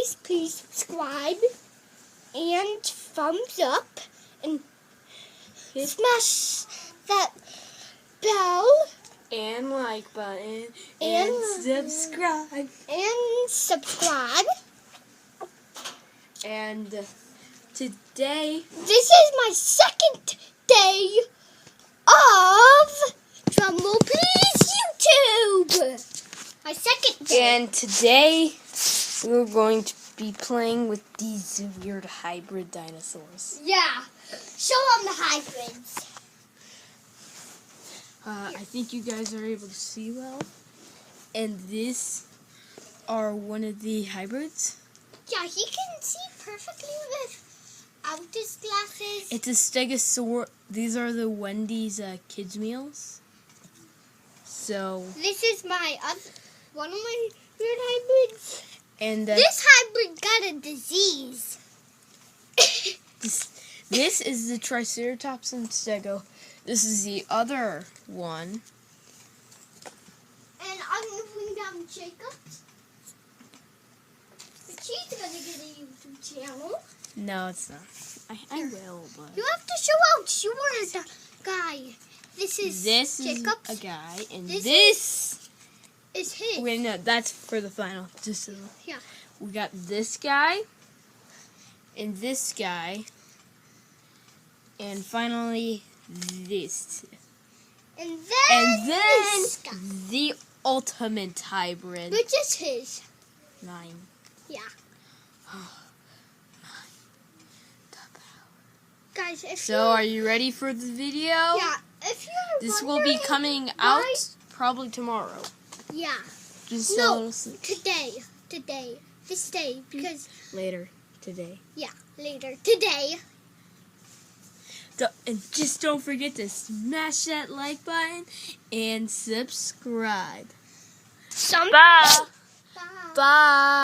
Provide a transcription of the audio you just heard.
guys, please subscribe and thumbs up and smash that bell and like button and subscribe. And today, this is my second day of Drumroll Please YouTube. My second day. And today we're going to be playing with these weird hybrid dinosaurs. Yeah, show them the hybrids. I think you guys are able to see well. And these are one of the hybrids. Yeah, he can see perfectly without his glasses. It's a stegosaur. These are the Wendy's kids meals. So This is one of my weird hybrids. and This hybrid got a disease. this is the Triceratops and Stego. This is the other one. And I'm going to bring down Jacob. She's going to get a YouTube channel. No, it's not. I will, but You have to show out. You are the guy. This is Jacob. is a guy, and This is his. Wait, no, that's for the final. Just so Yeah. we got this guy, and this guy, and finally this, And and then then this guy, the ultimate hybrid. which is his. 9. Yeah. Guys, if So, are you ready for the video? yeah, if you're This will be coming out probably tomorrow. Yeah. Just No, so today, this day, because later today. later today. And just don't forget to smash that like button and subscribe. Bye. Bye.